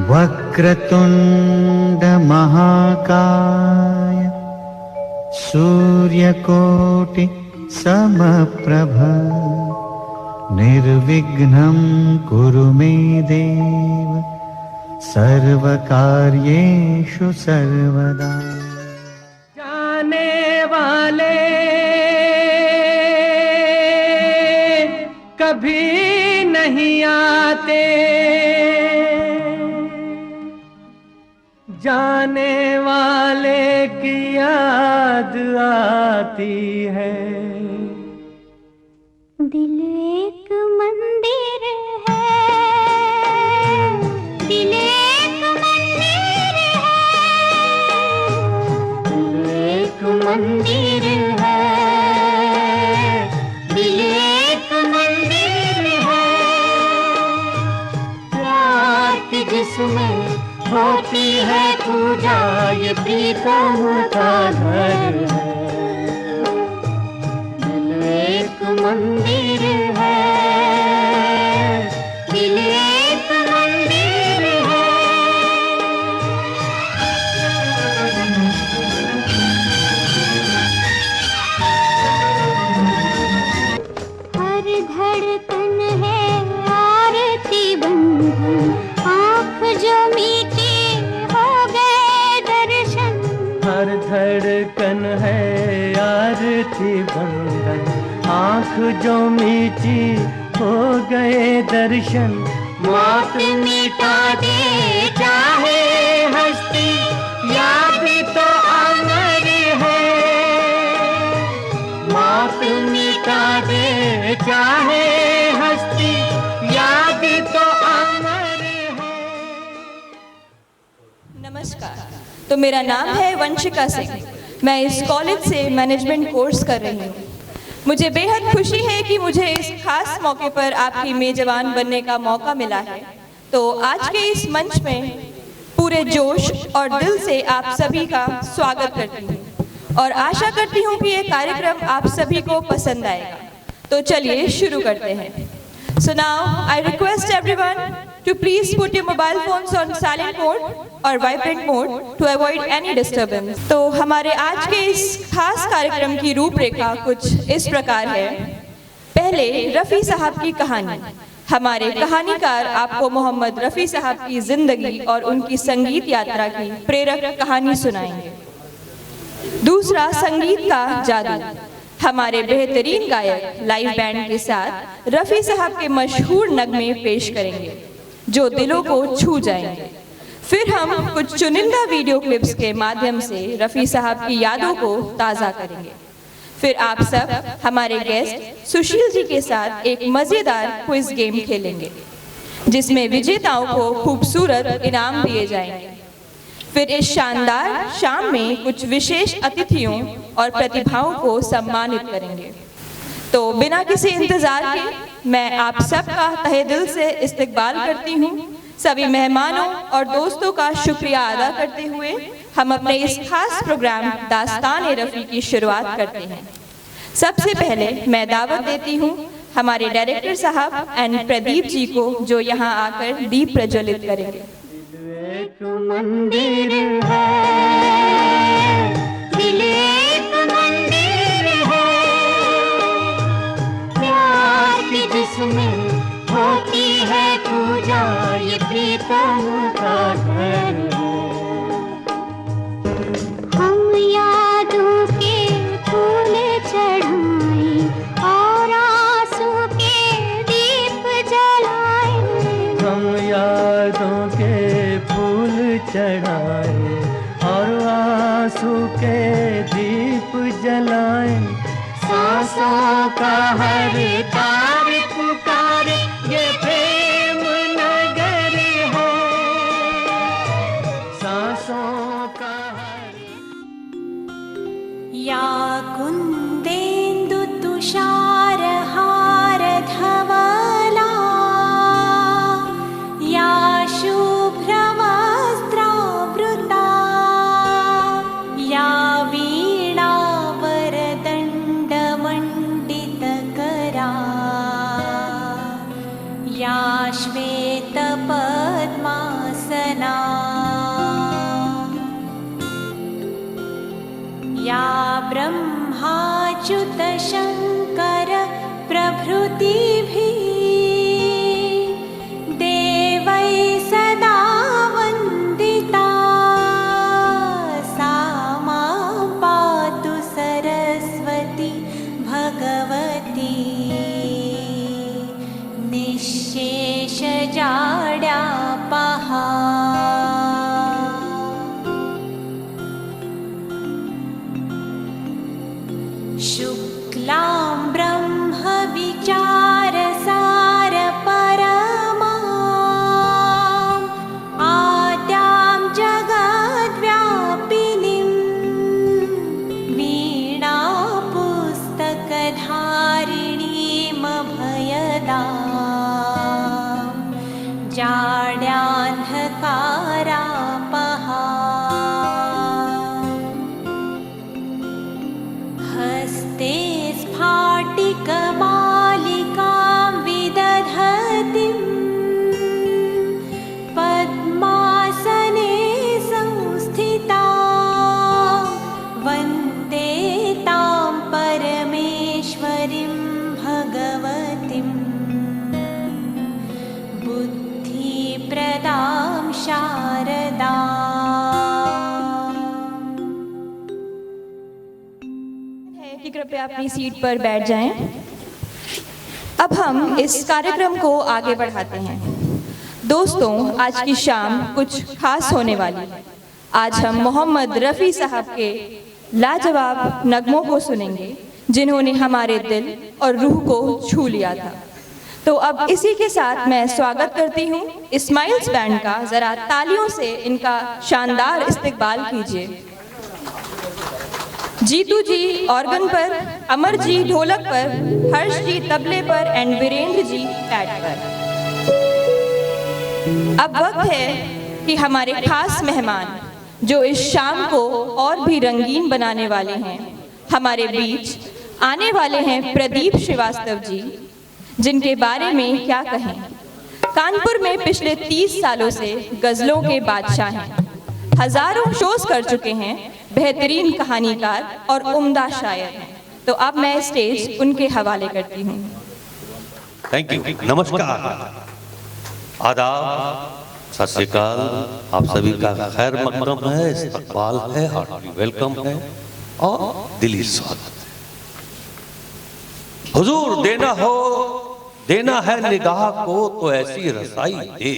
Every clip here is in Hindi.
वक्रतुंड महाकाय सूर्यकोटि समप्रभ निर्विघ्नं कुरु मे देव सर्वकार्येषु सर्वदा। जाने वाले कभी नहीं आते, जाने वाले की याद आती है। दिल एक मंदिर है, दिल एक मंदिर है, दिल एक मंदिर है, दिल एक मंदिर है। रात जिसमें होती है पूजा ये प्रीतम का घर है। दिल एक मंदिर है, दिल एक मंदिर है। हर धड़कन है आरती बंधन, आँख जो मीठी हो गए दर्शन। हर धड़कन है आरती बंधन, आँख जो मीठी हो गए दर्शन। मौत मिटा दे चाहे हस्ती, याद तो अमर है। मौत मिटा दे चाहे हस्ती, याद तो अमर है। नमस्कार। तो मेरा नाम है वंशिका सिंह। मैं इस कॉलेज से मैनेजमेंट कोर्स कर रही हूँ। मुझे बेहद खुशी है कि मुझे इस खास मौके पर आपकी मेजबान बनने का मौका मिला है। तो आज के इस मंच में पूरे जोश और दिल से आप सभी का स्वागत करती हूँ और आशा करती हूँ कि ये कार्यक्रम आप सभी को पसंद आएगा। तो चलिए शुरू करते हैं। So now I request everyone to please put your mobile phones on silent mode or vibrant mode to avoid any disturbance। तो हमारे आज के इस खास कार्यक्रम की रूपरेखा कुछ इस प्रकार है। पहले रफ़ी साहब की कहानी। हमारे कहानीकार आपको मोहम्मद रफ़ी साहब की जिंदगी और उनकी संगीत यात्रा की प्रेरक कहानी सुनाएंगे। दूसरा, संगीत का जादू। हमारे बेहतरीन गायक लाइव बैंड के साथ रफ़ी साहब के मशहूर नगमे पेश करेंगे जो दिलों को छू जाएंगे। फिर हम कुछ चुनिंदा वीडियो क्लिप्स के माध्यम से रफ़ी साहब की यादों को ताज़ा करेंगे। फिर आप सब हमारे गेस्ट सुशील जी के साथ एक मज़ेदार क्विज गेम खेलेंगे जिसमें विजेताओं को खूबसूरत इनाम दिए जाएंगे। फिर इस शानदार शाम में कुछ विशेष अतिथियों और प्रतिभाओं को सम्मानित करेंगे। तो बिना किसी इंतजार के मैं आप सबका तहे दिल से इस्तकबाल करती हूँ। सभी मेहमानों और दोस्तों का शुक्रिया अदा करते हुए हम अपने इस खास प्रोग्राम दास्तान-ए-रफ़ी की शुरुआत करते हैं। सबसे पहले मैं दावत देती हूँ हमारे डायरेक्टर साहब एंड प्रदीप जी को जो यहाँ आकर दीप प्रज्वलित करेंगे। एक मंदिर है, दिल एक मंदिर है। प्यार की जिसमें होती है पूजा ये प्रीतम का घर है। हम यादों के फूल चढ़ाएं और आंसू के दीप जलाएं। हम यादों के फूल चढ़ाएं और आंसू के दीप जलाएं। सांसों का हर तार पुकारे ये प्रेम नगर है। सांसों का हर या कुन्देन्दु तुषारहार धवला, या शुभ्रवस्त्रावृता, या वीणावरदण्डमण्डितकरा। ब्रह्माच्युतशङ्कर प्रभृतिभिः देवै सदा वन्दिता सा मां पातु सरस्वती भगवती निःशेषजाड्यापहा। शुक्लां ब्रह्मविचारसारपरमाम् आद्यां जगद्व्यापिनीं वीणापुस्तकधारिणीमभयदां जाड्यान्धकारापहा। हस्ते स्फाटिकमालिकां विदधतीं पद्मासने संस्थितां वन्दे तां परमेश्वरीं भगवतीं बुद्धिप्रदां शारदाम्। कि कृपया अपनी सीट पर बैठ जाएं। अब हम इस कार्यक्रम को आगे बढ़ाते हैं। दोस्तों, आज की शाम कुछ खास होने वाली है। आज हम मोहम्मद रफ़ी साहब के लाजवाब नगमों को सुनेंगे जिन्होंने हमारे दिल और रूह को छू लिया था। तो अब इसी के साथ मैं स्वागत करती हूँ इस्माइल्स बैंड का। ज़रा तालियों से इनका शानदार इस्तकबाल कीजिए। जीतू जी ऑर्गन पर, अमर जी ढोलक पर, हर्ष जी तबले पर एंड वीरेंद्र जी पैड पर। अब वक्त है कि हमारे खास मेहमान जो इस शाम को और भी रंगीन बनाने वाले हैं, हमारे बीच आने वाले हैं प्रदीप श्रीवास्तव जी, जिनके बारे में क्या कहें। कानपुर में पिछले 30 सालों से गज़लों के बादशाह हैं। हजारों शोज कर चुके हैं, बेहतरीन कहानीकार और उम्दा शायर हैं। तो अब मैं स्टेज उनके हवाले करती हूँ। Thank you. नमस्कार, आदाब, सत श्री अकाल। आप सभी का खैर मकदम है, इस्तकबाल है, हार्टली वेलकम है और दिली स्वागत है। हुजूर, देना है निगाह को तो ऐसी रसाई दे।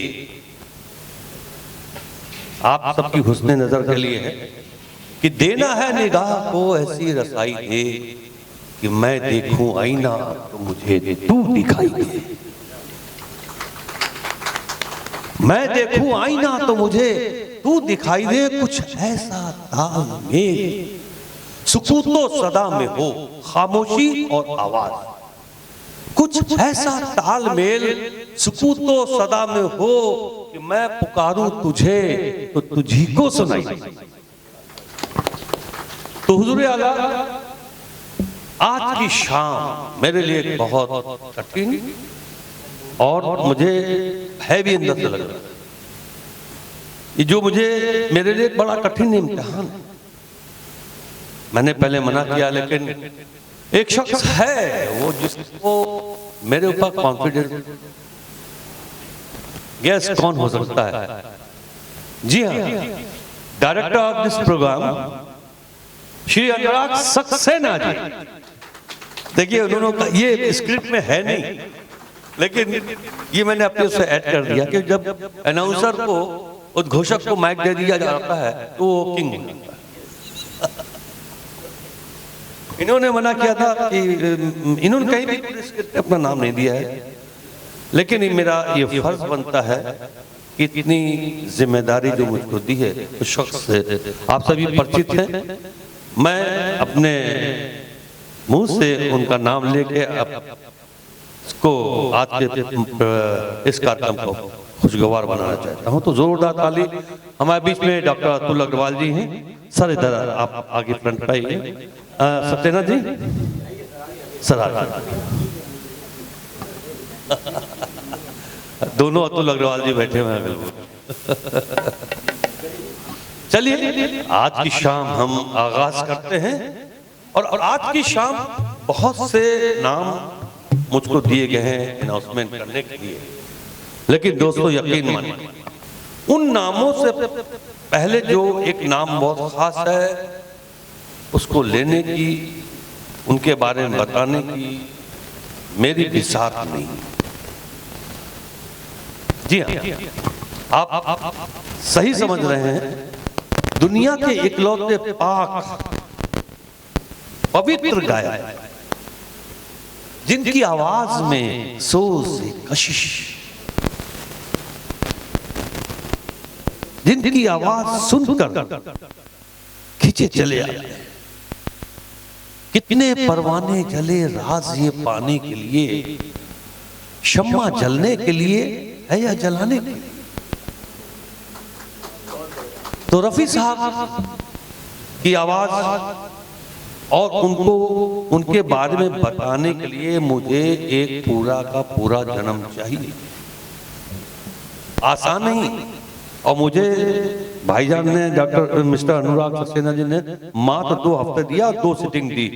आप सबकी हुस्ने नजर के लिए है कि देना है निगाह को ऐसी रसाई दे कि मैं देखूं आईना तो मुझे तू दिखाई दे। मैं देखूं आईना तो मुझे तू दिखाई दे। कुछ ऐसा तालमेल सुकूतो सदा में हो, खामोशी और आवाज। कुछ ऐसा तालमेल सुकूतो सदा में हो कि मैं पुकारूं तुझे तो तुझी को सुनाई। तो हुजूर आला, आज की शाम मेरे लिए बहुत कठिन और मुझे हैवी अंदर से लग रहा है। ये जो मेरे लिए बड़ा कठिन इम्तिहान है। मैंने पहले मना किया, लेकिन एक शख्स है वो जिसको मेरे ऊपर कॉन्फिडेंस। गैस कौन हो सकता है? जी हाँ, director of this program Shri Anurag Saxena ji. देखिए, उन्होंने ये स्क्रिप्ट में है नहीं, लेकिन ये मैंने अपने से ऐड कर दिया कि जब अनाउंसर को, उद्घोषक को माइक दे दिया जाता है तो वो किंग बनता है। इन्होंने मना किया था कि इन्होंने कहीं भी अपना नाम नहीं दिया है, लेकिन मेरा ये फर्ज बनता है कि इतनी जिम्मेदारी जो मुझको दी है उस शख्स से आप सभी परिचित हैं। मैं अपने मुंह से उनका नाम लेके इसको आज के इस कार्यक्रम को खुशगवार बनाना चाहता हूं। तो जोरदार ताली। हमारे बीच में डॉक्टर अतुल अग्रवाल जी हैं। सर इधर आप आगे फ्रंट पे आइए। सत्यनाथ जी, सर दोनों अतुल अग्रवाल जी बैठे हुए हैं। बिल्कुल। चलिए, आज की शाम हम आगाज करते हैं और आज की शाम बहुत से नाम मुझको दिए गए हैं अनाउंसमेंट करने के लिए, लेकिन दोस्तों यकीन मानिए उन नामों से पहले जो एक नाम बहुत खास है उसको लेने की, उनके बारे में बताने की मेरी भी साथ नहीं। जी हाँ, आप सही समझ रहे हैं। दुनिया के इकलौते पाक पवित्र गायक जिनकी आवाज में सोज कशिश, जिनकी आवाज सुनकर खींचे चले आए। कितने परवाने जले राज ये पाने के लिए, शम्मा जलने के लिए है या जलाने के लिए। तो रफी साहब की आवाज और उनको उनके बारे में बताने के लिए मुझे एक पूरा का पूरा जन्म चाहिए, आसान नहीं। और मुझे भाईजान ने, डॉक्टर मिस्टर अनुराग सक्सेना जी ने मात्र 2 हफ्ते दिया, 2 सिटिंग दी,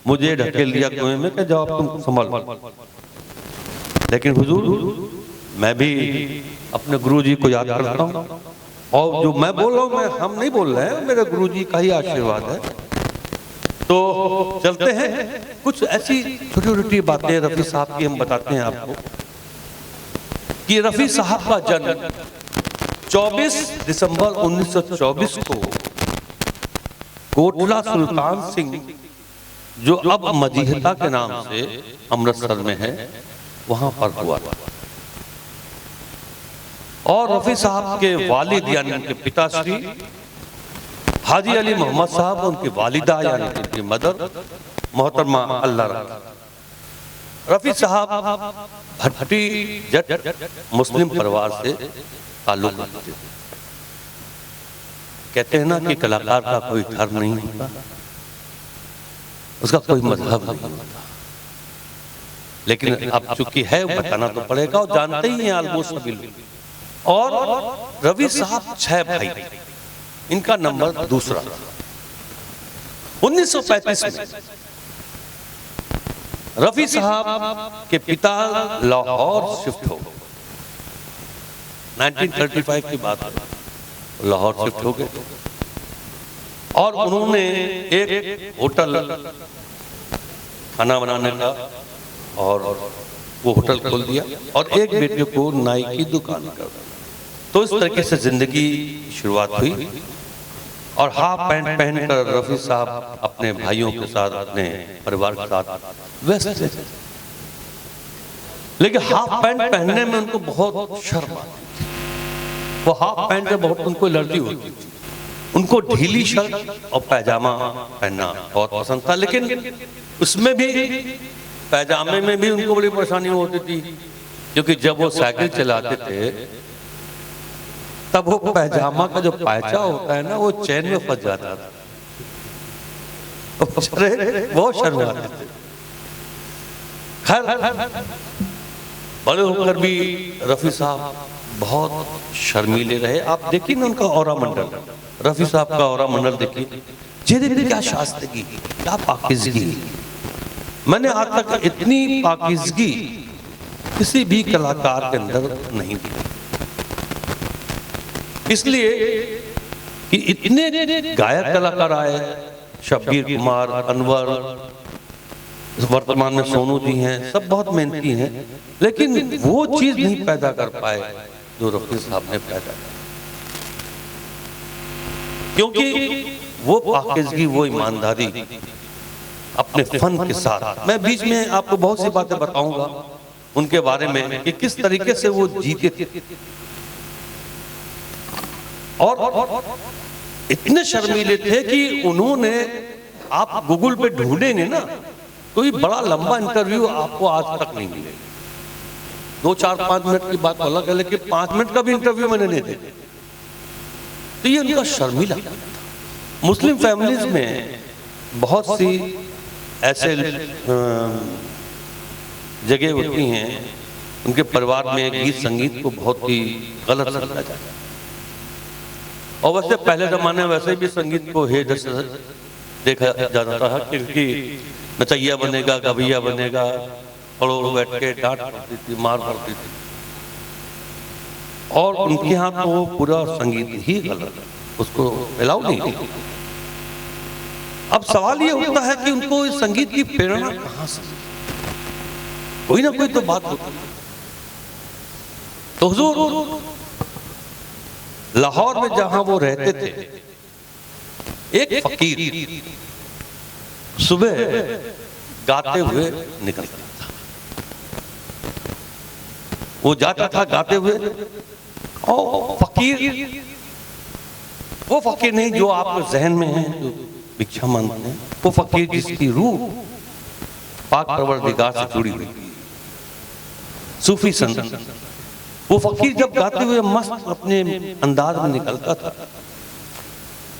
मुझे ढकेल दिया कुएं में कि जाओ तुम संभाल। लेकिन हुजूर मैं भी अपने गुरुजी को याद करता हूँ, और जो मैं बोल रहा हूँ मैं हम नहीं बोल रहे हैं, मेरे गुरुजी का ही आशीर्वाद है। तो चलते हैं, कुछ ऐसी छोटी छोटी बातें रफी साहब की हम बताते हैं आपको कि रफी साहब का जन्म 24 दिसंबर 1924 को कोटला सुल्तान सिंह, जो अब मजीहता के नाम से अमृतसर में है, वहां पर हुआ। और रफी साहब के वालिद यानी उनके पिताश्री हाजी अली मोहम्मद साहब, उनकी वालिदा यानी उनकी मदर मोहतरमा अल्लाह रखा। रफी साहब भट्टी जट मुस्लिम परिवार से ताल्लुक रखते थे। कहते हैं ना कि कलाकार का कोई धर्म नहीं होता, उसका कोई मजहब नहीं होता, लेकिन अब चूंकि है बताना तो पड़ेगा, और जानते ही हैं ऑलमोस्ट सभी लोग। और रवि साहब 6 भाई, इनका नंबर दूसरा। 1935 में रफी साहब के पिता लाहौर शिफ्ट हो गए। 1935 की बात है, लाहौर शिफ्ट हो गए और उन्होंने एक होटल खाना बनाने का, और वो होटल खोल दिया और एक बेटे को नाई की दुकान कर दी। तो इस तरीके से जिंदगी की शुरुआत हुई। और हाफ पैंट पहनकर रफी साहब अपने भाइयों के साथ, अपने परिवार के साथ व्यस्त थे। लेकिन हाफ पैंट पहनने में उनको बहुत शर्म आती थी। वो हाफ पैंट में बहुत उनको एलर्जी होती थी। उनको ढीली शर्ट और पैजामा पहनना बहुत पसंद था, लेकिन उसमें भी पैजामे में भी उनको बड़ी परेशानी होती थी, क्योंकि जब वो साइकिल चलाते थे तब वो पैजामा का जो पायचा होता है ना, वो चैन में फंस जाता था। बहुत शर्माते थे। खैर बड़े होकर भी रफी साहब बहुत शर्मीले रहे। आप देखिए ना उनका ऑरा मंडल, रफी साहब का ऑरा मंडल देखिए, चेहरे पे क्या शास्तगी, क्या पाकिज़गी। मैंने आज तक इतनी पाकिज़गी किसी भी कलाकार के अंदर नहीं देखी। इसलिए कि इतने गायक कलाकार आए, शब्बीर कुमार, अनवर, वर्तमान में सोनू जी हैं, सब बहुत मेहनती हैं, लेकिन वो चीज नहीं पैदा कर पाए जो रफी साहब ने पैदा की, क्योंकि वो पाकिज़गी, वो ईमानदारी अपने फन के साथ। मैं बीच में आपको बहुत सी बातें बताऊंगा उनके बारे में कि किस तरीके से वो जीते थे। और इतने शर्मीले थे कि उन्होंने, आप गूगल पे ढूंढेंगे ना, कोई बड़ा लंबा इंटरव्यू आपको आज तक नहीं मिलेगा। 2-4-5 मिनट की बात अलग है, लेकिन 5 मिनट का भी इंटरव्यू मैंने नहीं देखा। तो ये उनका शर्मीला। मुस्लिम फैमिलीज में बहुत सी ऐसे जगह होती हैं, उनके परिवार में गीत संगीत को बहुत ही गलत समझा जाता है। और वैसे पहले जमाने में वैसे भी संगीत को हे देखा जाता था, क्योंकि नचैया बनेगा, गवैया बनेगा, पड़ोस बैठ के डांट पड़ती थी, मार पड़ती थी। और उनके यहाँ तो वो पूरा संगीत ही गलत, उसको अलाउ नहीं। अब सवाल ये होता है कि उनको इस संगीत की प्रेरणा कहाँ से? कोई ना कोई तो बात होती है। तो हुजूर लाहौर में जहां वो रहते थे, एक फकीर सुबह गाते हुए निकलता था। वो जाता था गाते हुए, और फकीर वो फकीर नहीं जो आपके जहन में है, जो भिक्षा मांगते हैं, वो फकीर जिसकी रूह पाक परवरदिगार से जुड़ी हुई, सूफी संत। वो फकीर जब गाते हुए मस्त अपने अंदाज में निकलता था,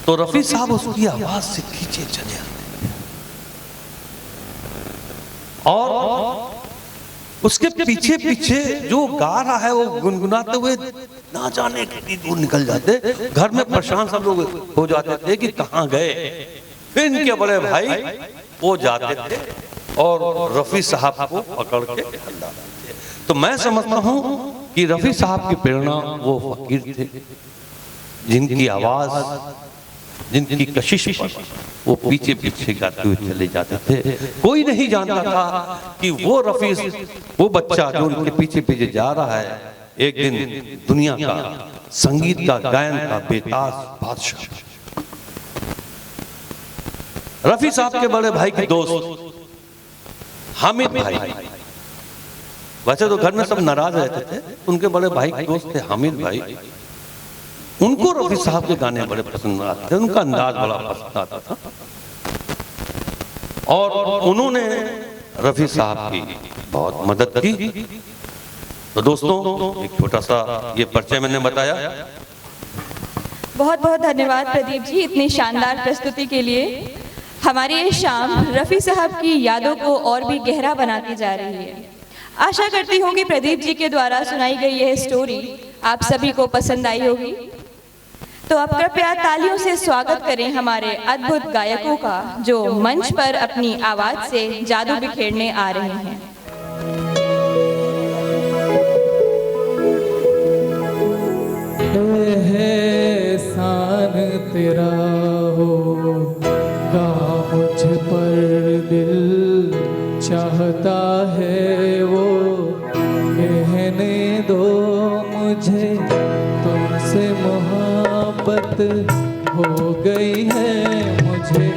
तो रफी साहब उसकी आवाज से खींचे चले आते, और उसके पीछे पीछे जो गा रहा है वो गुनगुनाते हुए ना जाने कितनी दूर निकल जाते। घर में परेशान सब लोग हो जाते थे कि कहाँ गए। फिर इनके बड़े भाई वो जाते थे और रफी साहब को पकड़ के निकल जाते थे। तो मैं समझता हूँ कि रफी साहब की प्रेरणा वो फकीर थे, जिनकी आवाज, जिनकी कशिश पर वो पीछे पीछे गाते हुए चले जाते थे। कोई नहीं जानता था कि वो रफी, वो बच्चा जो उनके पीछे पीछे जा रहा है, एक दिन दुनिया का संगीत का, गायन का बेताज बादशाह। रफी साहब के बड़े भाई के दोस्त हामिद भाई, वैसे तो घर में सब नाराज रहते थे, उनके बड़े भाई के दोस्त थे हामिद भाई। उनको रफी साहब के गाने बड़े पसंद आते थे, उनका अंदाज बड़ा पसंद आता था, और उन्होंने रफी साहब की बहुत मदद की। तो दोस्तों, एक छोटा सा ये परिचय मैंने बताया। बहुत बहुत धन्यवाद प्रदीप जी इतनी शानदार प्रस्तुति के लिए। हमारी ये शाम रफ़ी साहब की यादों को और भी गहरा बनाती जा रही है। आशा करती हूँ कि प्रदीप जी के द्वारा सुनाई गई यह स्टोरी आप सभी को पसंद आई होगी। तो अब कृपया तालियों से स्वागत करें हमारे अद्भुत गायकों का, जो मंच पर अपनी आवाज से जादू बिखेरने आ रहे हैं। एहसान तेरा होगा मुझ पर, दिल चाहता है वो कहने दो मुझे, तुमसे मोहब्बत हो गई है मुझे,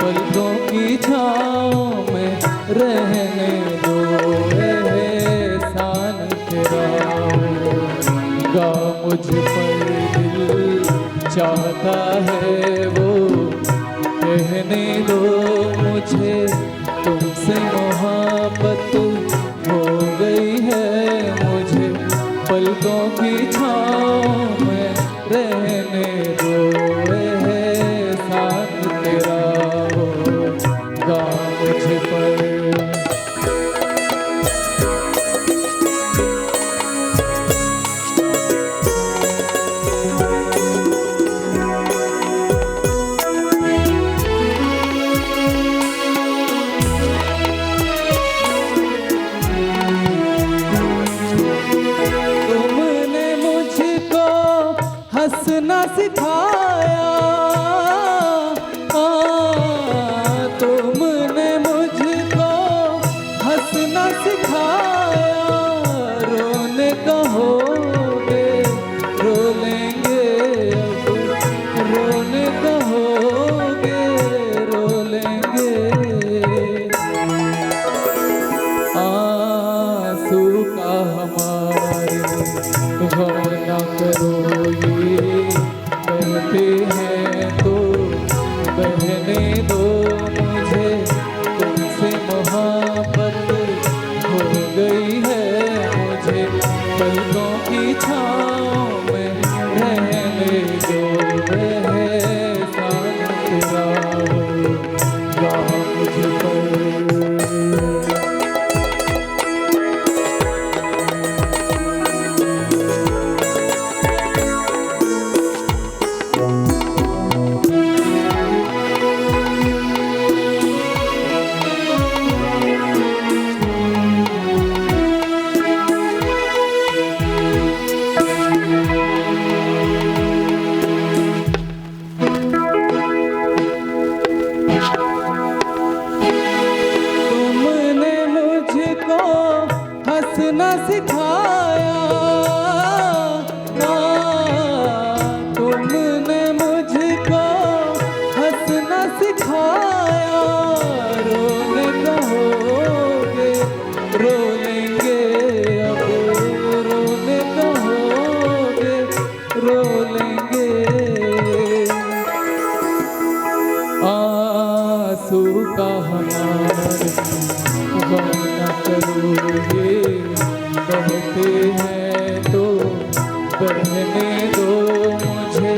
पलकों की छाँव में रहने दो। एहसान तेरा होगा मुझ पर, दिल चाहता है वो कहने दो मुझे, तुमसे मोहब्बत हो गई है मुझे, पलकों की छाँव में रहने दो। एहसान तेरा होगा मुझ पर। हंसना सिखाया, तुमने मुझको हंसना सिखाया, रोने कहोगे रो लेंगे, अब रोने कहोगे रो लेंगे। आंसू का हमारे गम न करो, कहते हैं तो कहने दो मुझे, तुमसे मोहब्बत हो गई है मुझे, पलकों की छाँव में रहने दो। एहसान तेरा होगा मुझ पर। हमारे गम न करो ये बहते हैं तो बहने दो मुझे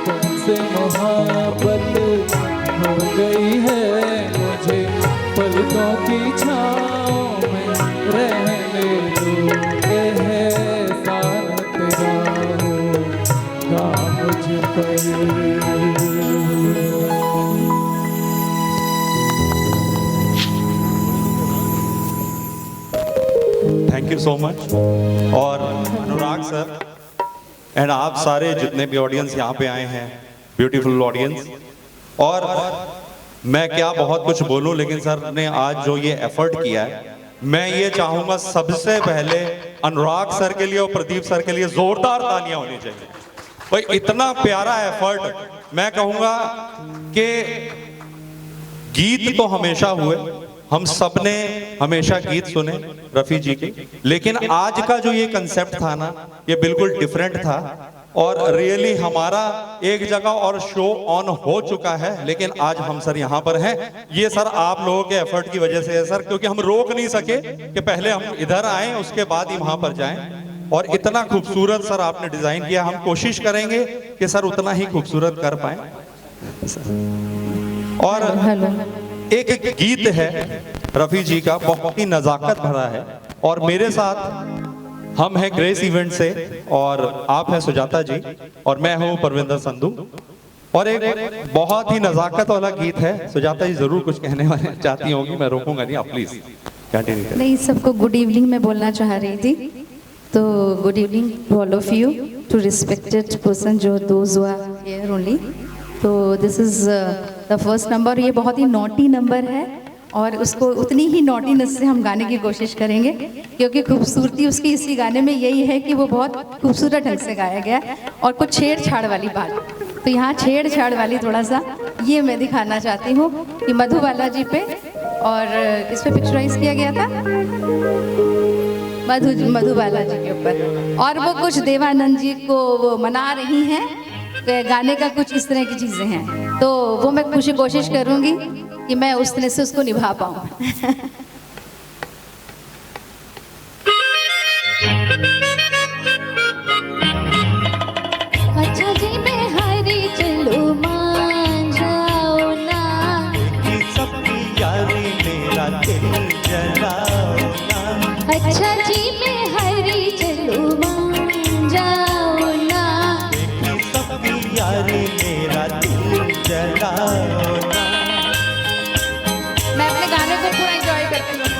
तुमसे मोहब्बत हो गई है मुझे पलकों की छाँव में रहने दो एहसान तेरा होगा मुझ पर। Thank you so much. और अनुराग सर एंड आप सारे जितने भी ऑडियंस यहाँ पे आए हैं, ब्यूटीफुल ऑडियंस, और मैं क्या बहुत कुछ बोलूं, लेकिन सर ने आज जो ये एफर्ट किया है, मैं ये चाहूंगा सबसे पहले अनुराग सर के लिए और प्रदीप सर के लिए जोरदार तालियां होनी चाहिए। भाई इतना प्यारा एफर्ट, मैं कहूंगा कि गीत तो हमेशा हुए, हम सब ने हमेशा गीत सुने रफी जी के, लेकिन आज का जो ये कंसेप्ट था ना, ये बिल्कुल डिफरेंट था। और रियली हमारा एक जगह और शो ऑन हो चुका है, लेकिन आज हम सर यहाँ पर हैं, ये सर आप लोगों के एफर्ट की वजह से है सर, क्योंकि हम रोक नहीं सके कि पहले हम इधर आए उसके बाद ही वहां पर जाएं। और इतना खूबसूरत सर आपने डिजाइन किया, हम कोशिश करेंगे कि सर उतना ही खूबसूरत कर पाए। और एक गीत है रफी जी का, बहुत ही नजाकत भरा है, और मेरे साथ हम हैं ग्रेस इवेंट से, और आप हैं सुजाता जी, और मैं हूं परविंदर संधू। और एक बहुत ही नजाकत वाला गीत है, सुजाता जी जरूर कुछ कहने वाले चाहती होंगी, मैं रोकूंगा नहीं, आप प्लीज कंटिन्यू करें। नहीं, सबको गुड इवनिंग मैं बोलना चाह रही थी, तो good evening to all of you, to respected person जो those who are here only. तो this is the first number, ये बहुत ही नॉटी नंबर है, और उसको उतनी ही नॉटीनेस से हम गाने की कोशिश करेंगे, क्योंकि खूबसूरती उसकी इसी गाने में यही है कि वो बहुत खूबसूरत ढंग से गाया गया है, और कुछ छेड़छाड़ वाली बात, तो यहाँ छेड़छाड़ वाली थोड़ा सा ये मैं दिखाना चाहती हूँ कि मधुबाला जी पे, और इस पे पिक्चराइज किया गया था मधुबाला जी के ऊपर, और वो कुछ देवानंद जी को वो मना रही हैं, गाने का कुछ इस तरह की चीज़ें हैं, तो वो मैं कोशिश करूँगी कि मैं उस तरह से उसको निभा पाऊँ। अच्छा जी मैं हरी चलो मान जाओ ना, सबकी यारी मेरा दिल जलाओ ना। अच्छा जी मैं हरी चलो मान जाओ ना, सबकी यारी मेरा दिल जलाओ ना। मैं अपने गाने को थोड़ा एंजॉय करती हूँ।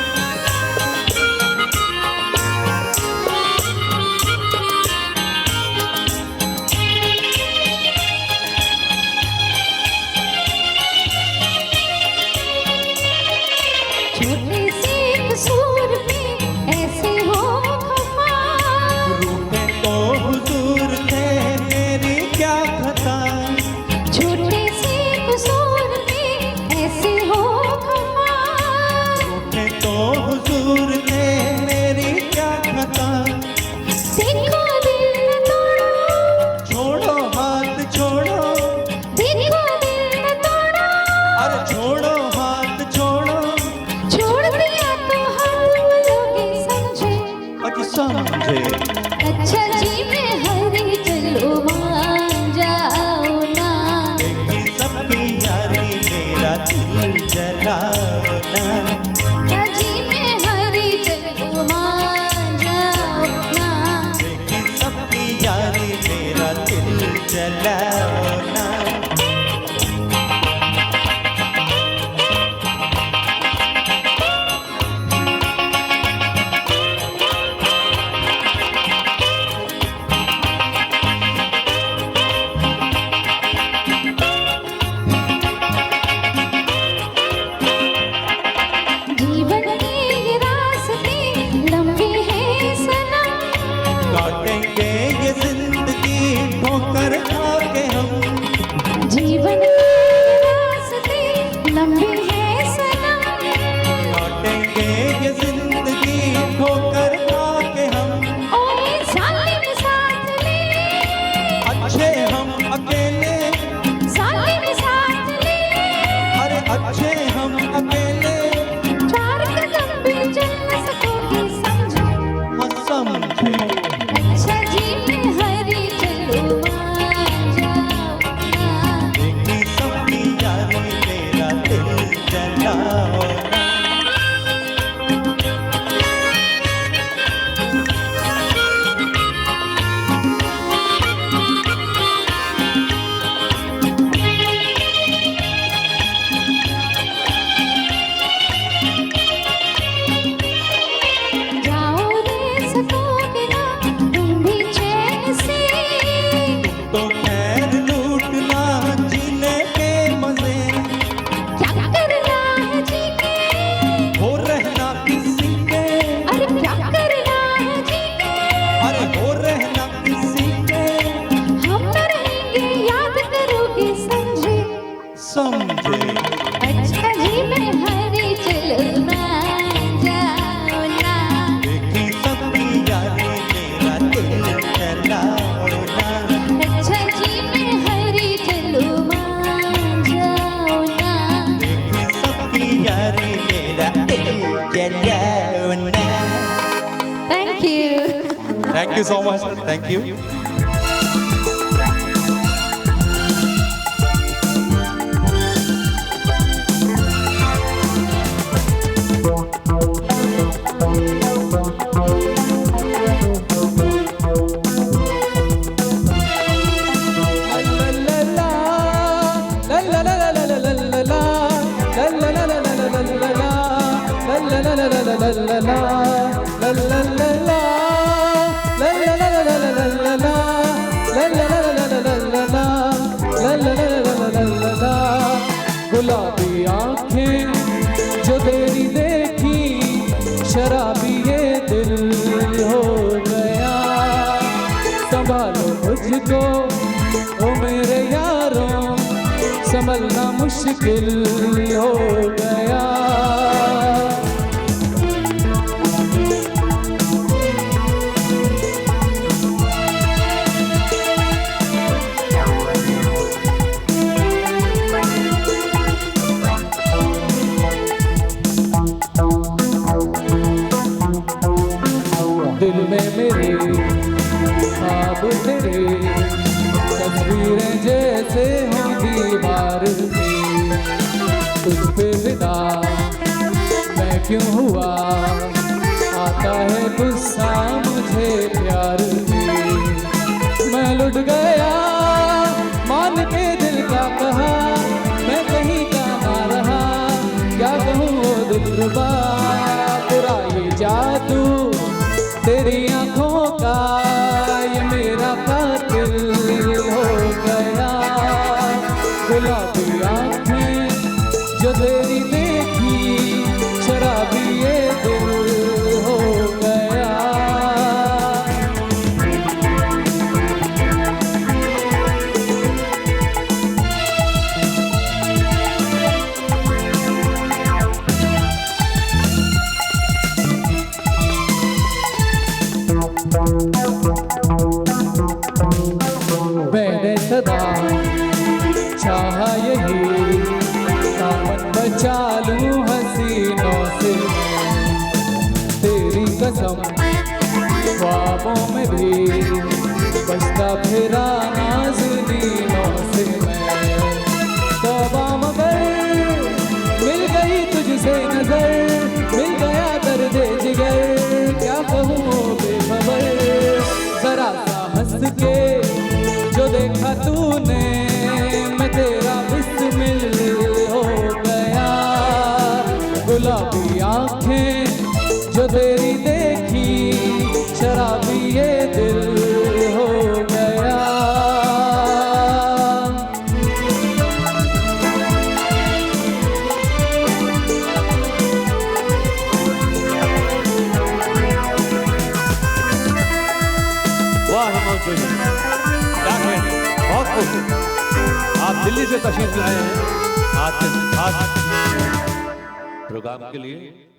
छोटे से कसूर में ऐसे हो खफा, रूठे तो हुजूर थे मेरी क्या खता, छोटे से कसूर में ऐसे हो खफा, रूठे तो हुजूर थे मेरी क्या खता। देखो दिल न तोड़ो, छोड़ो हाथ छोड़ो, देखो दिल न तोड़ो, अरे छोड़ो हाथ छोड़ो, छोड़ दिया तो हम लोगे समझे। अज समझे। अच्छा जी मैं हरी चलो मान जाओ ना, सबकी यारी मेरा दिल जलाओ ना। अच्छा जी मैं हरी चलो मान जाओ ना, सबकी यारी मेरा दिल जलाओ ना। जीवन के ये रास्ते लंबे हैं सनम, काटेंगे ये जिंदगी ठोकर खा के हम, जीवन के ये रास्ते लंबे हैं सनम, काटेंगे ये जिंदगी ठोकर खा के हम। ओए सालिम साथ ले, अच्छे हम अकेले, सालिम साथ ले, अरे अच्छे हम अकेले, you so much, thank you. गुलाबी आंखें जो तेरी देखी, शराबी ये दिल हो गया। संभालो मुझको ओ मेरे यारों, संभलना मुश्किल हो गया। दिल में मेरे ख्वाब तेरे, तस्वीरें जैसे हों दीवार पे। तुझ पे फिदा मैं क्यों हुआ, आता है गुस्सा मुझे प्यार पे। मैं लुट गया मान के दिल का कहा, मैं कहीं का ना रहा, क्या कहूँ वो दिलरुबा। तेरा ये जादू तेरी आंखों का, ये मेरा कातिल हो गया। गुलाबी आंखें जो तेरी देखी, शराबी ये दिल हो गया। मैंने सदा चाहा यही, दामन बचा लूं हसीनों से। तेरी कसम ख्वाबों में भी बचता फिरा नाज़नीनों से मैं। तौबा मगर मिल गई तुझसे नजर, मिल गया दर्द जिगर, क्या कहूँ बेखबर। जरा सा हंस के जो देखा तूने, मैं तेरा बिस्मिल हो गया। गुलाबी आंखें जो तेरी देखी, शराबी ये दिल हो गया। वाह हिमांशु जी, क्या कहना, बहुत खुश। आप दिल्ली से तशरीफ लाए हैं आज के खास प्रोग्राम के लिए।